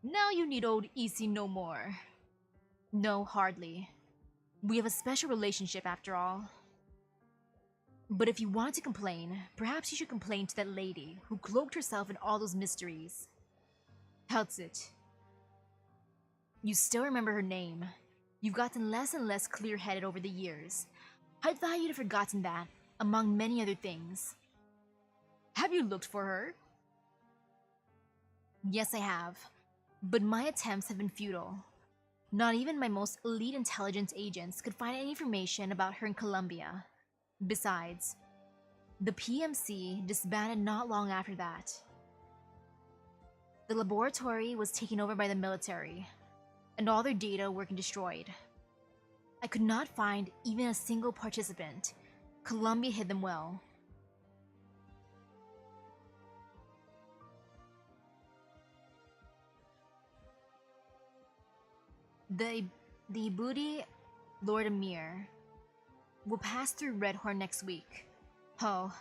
Now you need old Isin no more. No, hardly. We have a special relationship after all. But if you want to complain, perhaps you should complain to that lady who cloaked herself in all those mysteries. Kautzit. You still remember her name. You've gotten less and less clear-headed over the years. I thought you'd have forgotten that, among many other things. Have you looked for her? Yes, I have. But my attempts have been futile. Not even my most elite intelligence agents could find any information about her in Colombia. Besides, the PMC disbanded not long after that. The laboratory was taken over by the military, and all their data were destroyed. I could not find even a single participant. Colombia hid them well. The Booty Lord Amir will pass through Redhorn next week. Oh,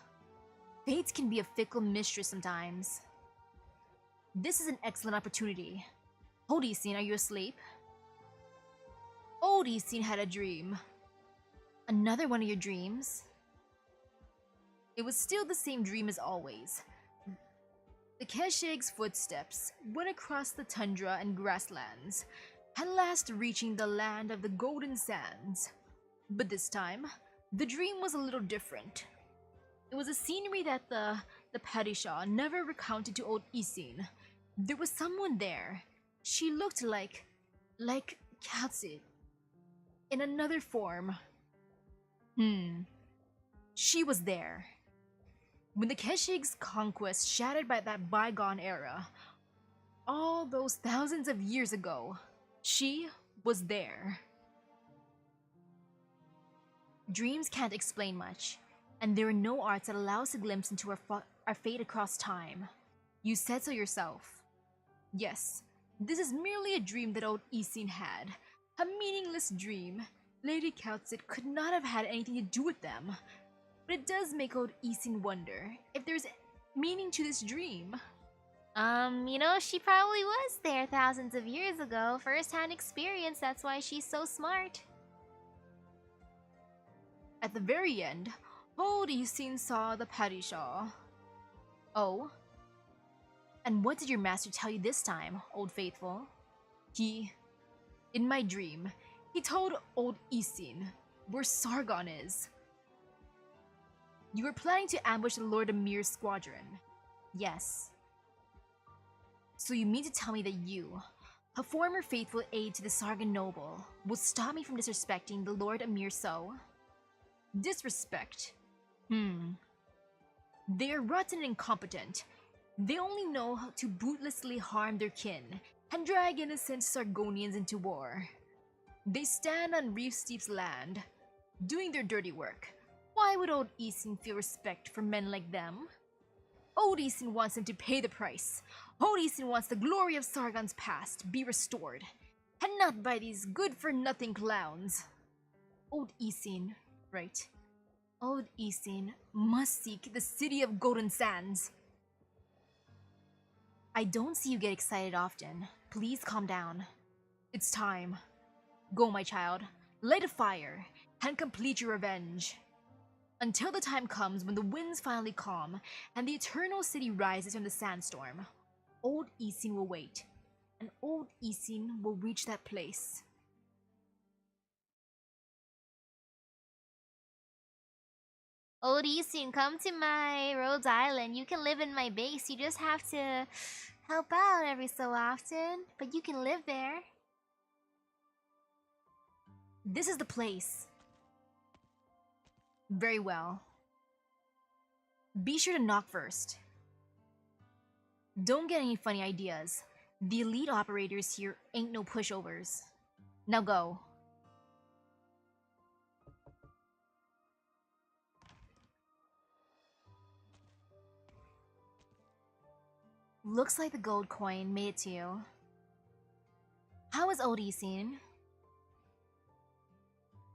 fate can be a fickle mistress sometimes. This is an excellent opportunity. Hold Isin, are you asleep? Old Isin had a dream. Another one of your dreams? It was still the same dream as always. The Keshig's footsteps went across the tundra and grasslands, at last reaching the land of the Golden Sands. But this time, the dream was a little different. It was a scenery that the Padishah never recounted to old Isin. There was someone there. She looked like Katsit in another form. She was there. When the Keshig's conquest shattered by that bygone era, all those thousands of years ago, she was there. Dreams can't explain much, and there are no arts that allow us a glimpse into our fate across time. You said so yourself. Yes, this is merely a dream that old Isin had. A meaningless dream. Lady Katsit could not have had anything to do with them. But it does make old Isin wonder if there's meaning to this dream. She probably was there thousands of years ago. First-hand experience, that's why she's so smart. At the very end, old Isin saw the Padishah. Oh? And what did your master tell you this time, Old Faithful? In my dream, he told old Isin where Sargon is. You were planning to ambush the Lord Amir's squadron. Yes. So you mean to tell me that you, a former faithful aide to the Sargon noble, will stop me from disrespecting the Lord Amir so? Disrespect? They are rotten and incompetent. They only know how to bootlessly harm their kin and drag innocent Sargonians into war. They stand on Reef Steep's land, doing their dirty work. Why would old Isin feel respect for men like them? Old Isin wants them to pay the price. Old Isin wants the glory of Sargon's past be restored, and not by these good-for-nothing clowns. Old Isin, right? Old Isin must seek the city of Golden Sands. I don't see you get excited often. Please calm down. It's time. Go, my child. Light a fire and complete your revenge. Until the time comes when the winds finally calm and the eternal city rises from the sandstorm, old Isin will wait, and old Isin will reach that place. Old Isin, come to my Rhodes Island. You can live in my base. You just have to help out every so often, but you can live there. This is the place. Very well. Be sure to knock first. Don't get any funny ideas. The elite operators here ain't no pushovers. Now go. Looks like the gold coin made it to you. How is old Isin?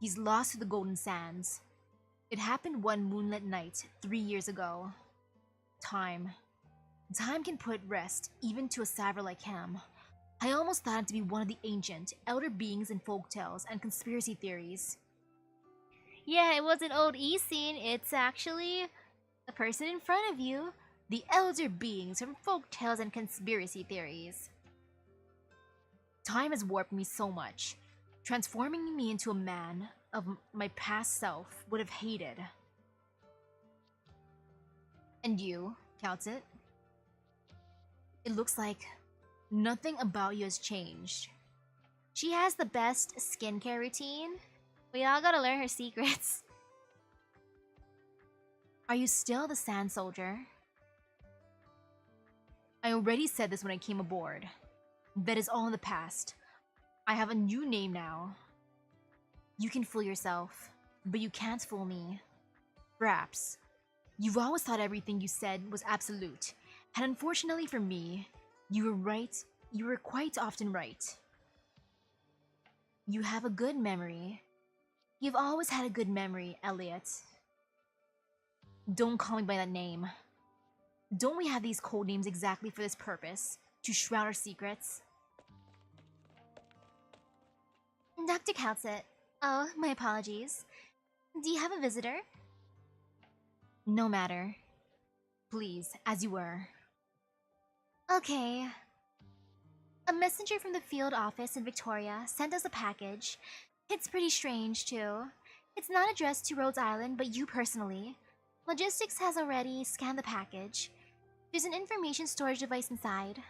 He's lost to the Golden Sands. It happened one moonlit night 3 years ago. Time can put rest even to a saver like him. I almost thought him to be one of the ancient, elder beings in folktales and conspiracy theories. Yeah, it wasn't old Isin. It's actually the person in front of you. The elder beings from folktales and conspiracy theories. Time has warped me so much. Transforming me into a man of my past self would have hated. And you, counts it? It looks like nothing about you has changed. She has the best skincare routine. We all gotta learn her secrets. Are you still the Sand Soldier? I already said this when I came aboard. That is all in the past. I have a new name now. You can fool yourself, but you can't fool me. Perhaps. You've always thought everything you said was absolute, and unfortunately for me, you were right. You were quite often right. You have a good memory. You've always had a good memory, Elliot. Don't call me by that name. Don't we have these code names exactly for this purpose? To shroud our secrets? Dr. Calcet. Oh, my apologies. Do you have a visitor? No matter. Please, as you were. Okay. A messenger from the field office in Victoria sent us a package. It's pretty strange, too. It's not addressed to Rhodes Island, but you personally. Logistics has already scanned the package. There's an information storage device inside.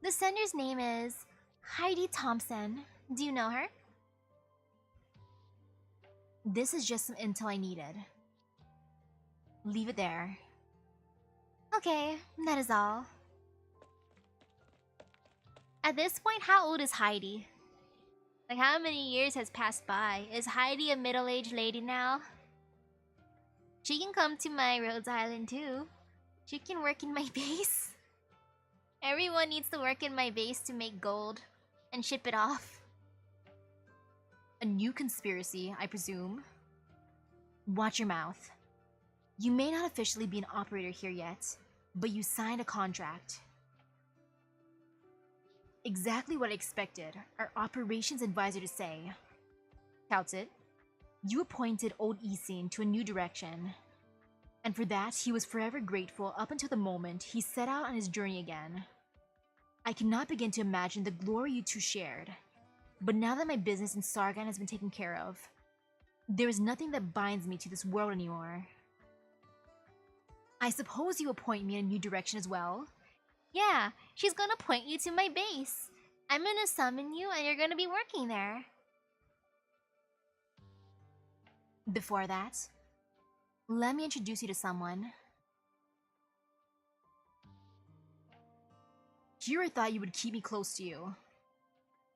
The sender's name is Heidi Thompson. Do you know her? This is just some intel I needed. Leave it there. Okay, that is all. At this point, how old is Heidi? Like, how many years has passed by? Is Heidi a middle-aged lady now? She can come to my Rhodes Island too. She can work in my base. Everyone needs to work in my base to make gold and ship it off. A new conspiracy, I presume. Watch your mouth. You may not officially be an operator here yet, but you signed a contract. Exactly what I expected our operations advisor to say. Calcet, you appointed old Isin to a new direction. And for that, he was forever grateful up until the moment he set out on his journey again. I cannot begin to imagine the glory you two shared. But now that my business in Sargon has been taken care of, there is nothing that binds me to this world anymore. I suppose you appoint me in a new direction as well? Yeah, she's gonna point you to my base. I'm gonna summon you and you're gonna be working there. Before that, let me introduce you to someone. Here I thought you would keep me close to you.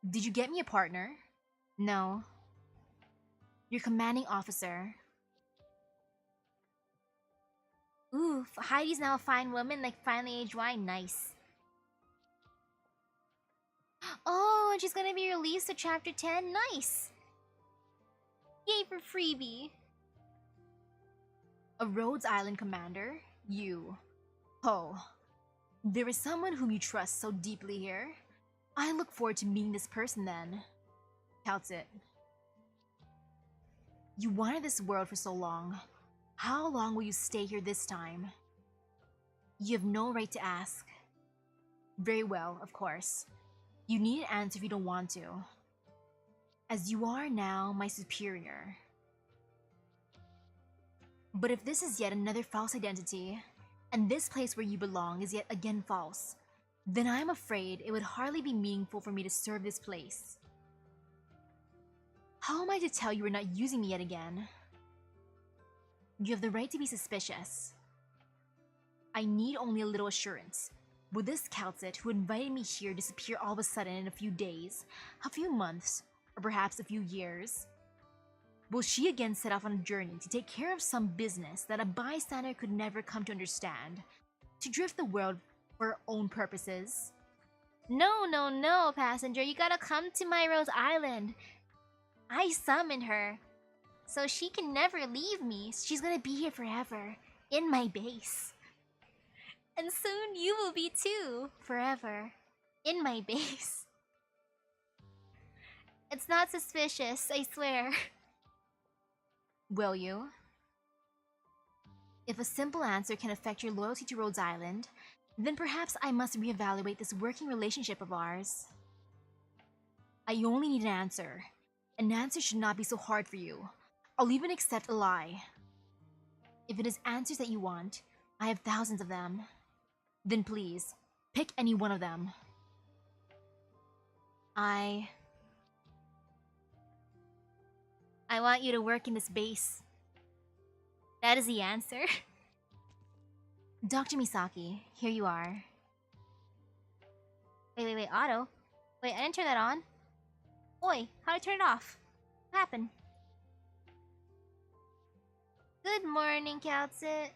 Did you get me a partner? No. Your commanding officer. Ooh, Heidi's now a fine woman, like finally aged wine. Nice. Oh, and she's gonna be released to Chapter 10. Nice. Yay for freebie. A Rhodes Island commander? You. Oh. There is someone whom you trust so deeply here. I look forward to meeting this person then. Calcet. You wanted this world for so long. How long will you stay here this time? You have no right to ask. Very well, of course. You need an answer if you don't want to. As you are now my superior. But if this is yet another false identity, and this place where you belong is yet again false, then I'm afraid it would hardly be meaningful for me to serve this place. How am I to tell you are not using me yet again? You have the right to be suspicious. I need only a little assurance. Will this Calcet who invited me here disappear all of a sudden in a few days, a few months, or perhaps a few years? Will she again set off on a journey to take care of some business that a bystander could never come to understand, to drift the world for her own purposes? No, no, no, passenger. You gotta come to my Rose Island. I summoned her, so she can never leave me. She's gonna be here forever, in my base. And soon you will be too, forever, in my base. It's not suspicious, I swear. Will you? If a simple answer can affect your loyalty to Rhodes Island, then perhaps I must reevaluate this working relationship of ours. I only need an answer. An answer should not be so hard for you. I'll even accept a lie. If it is answers that you want, I have thousands of them. Then please, pick any one of them. I want you to work in this base. That is the answer. Dr. Misaki, here you are. Wait, auto? Wait, I didn't turn that on. Oi, how'd I turn it off? What happened? Good morning, Calcet. ...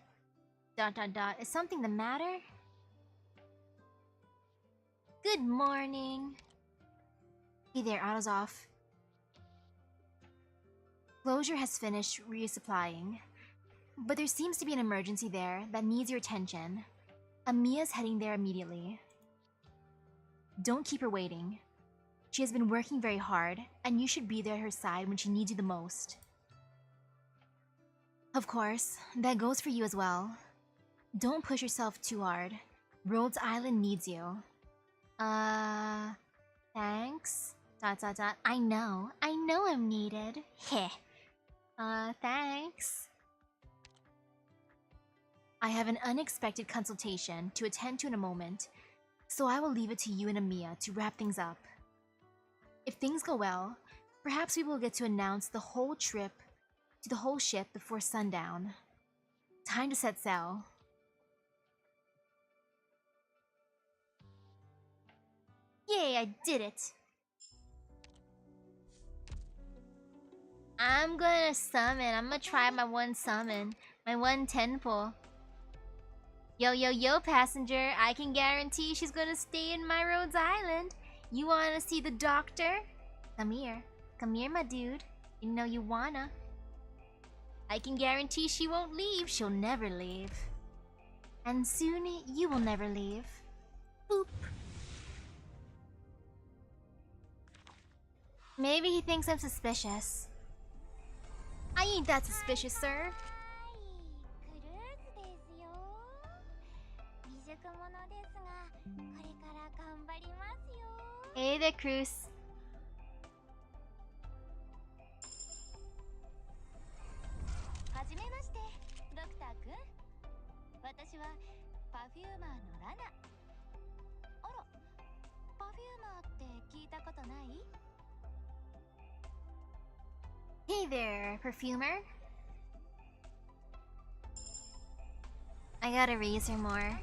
Is something the matter? Good morning. Hey there, auto's off. Closure has finished resupplying, but there seems to be an emergency there that needs your attention. Amiya's heading there immediately. Don't keep her waiting. She has been working very hard, and you should be there at her side when she needs you the most. Of course, that goes for you as well. Don't push yourself too hard. Rhodes Island needs you. Thanks? ... I know I'm needed. Heh. Thanks. I have an unexpected consultation to attend to in a moment, so I will leave it to you and Amiya to wrap things up. If things go well, perhaps we will get to announce the whole trip to the whole ship before sundown. Time to set sail. Yay, I did it! I'm gonna summon. I'm gonna try my one summon. My one tenpo. Yo, passenger. I can guarantee she's gonna stay in my Rhodes Island. You wanna see the doctor? Come here. Come here, my dude. You know you wanna. I can guarantee she won't leave. She'll never leave. And soon, you will never leave. Boop. Maybe he thinks I'm suspicious. I ain't that suspicious, sir. Hey there, Cruz. Hey there, perfumer. I gotta raise her more.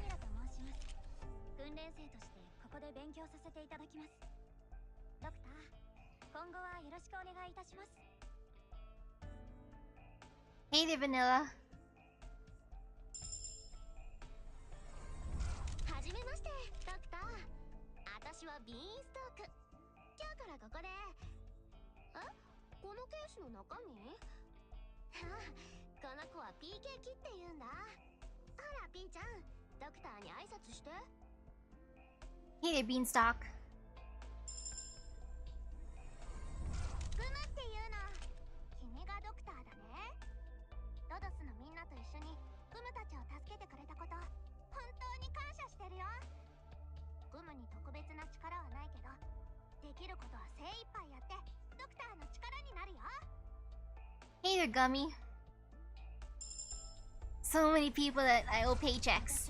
Hey there, Vanilla. Hey there, Beanstalk. Hey there, Gummy. So many people that I owe paychecks.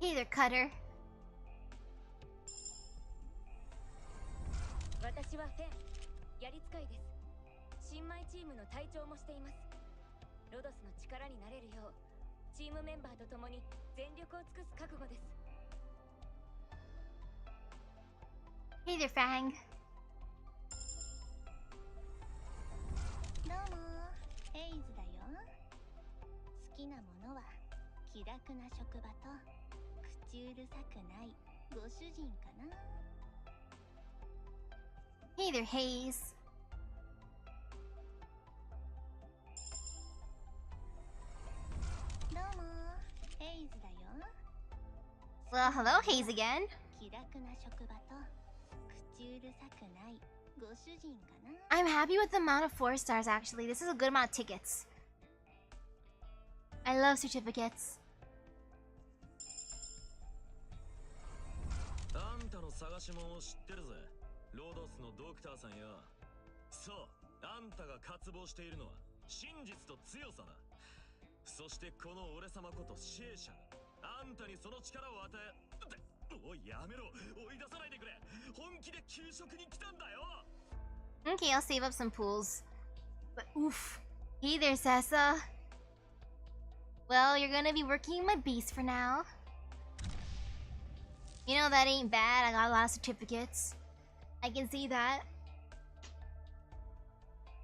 Hey there, Cutter. Hey there, Fang. Hey there, Haze. Well, hello, Haze again. I'm happy with the amount of 4 stars, actually. This is a good amount of tickets. I love certificates. Okay, I'll save up some pools. But oof. Hey there, Sessa. Well, you're gonna be working my base for now. You know, that ain't bad. I got a lot of certificates. I can see that.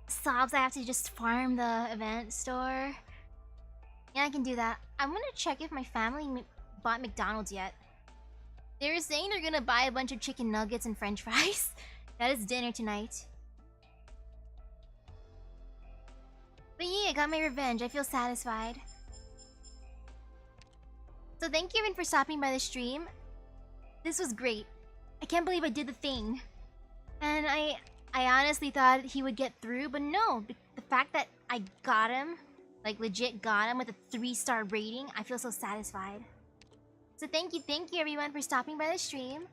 Sobs, I have to just farm the event store. Yeah, I can do that. I'm gonna check if my family bought McDonald's yet. They were saying they're gonna buy a bunch of chicken nuggets and french fries. That is dinner tonight. But yeah, I got my revenge. I feel satisfied. So thank you everyone for stopping by the stream. This was great. I can't believe I did the thing. And I honestly thought he would get through, but no. The fact that I got him, like legit got him with a 3-star rating, I feel so satisfied. So thank you everyone for stopping by the stream.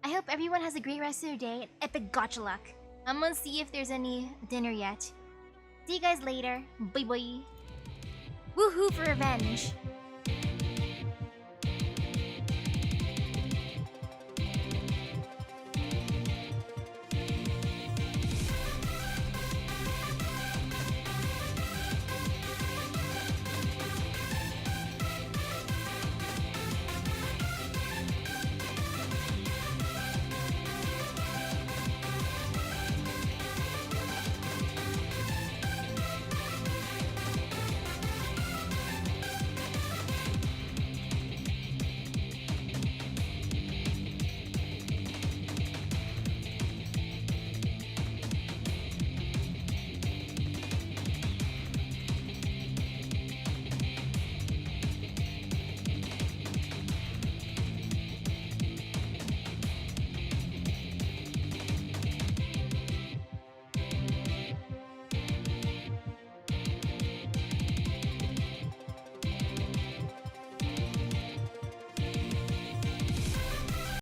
I hope everyone has a great rest of their day and epic gotcha luck. I'm gonna see if there's any dinner yet. See you guys later. Bye bye. Woohoo for revenge.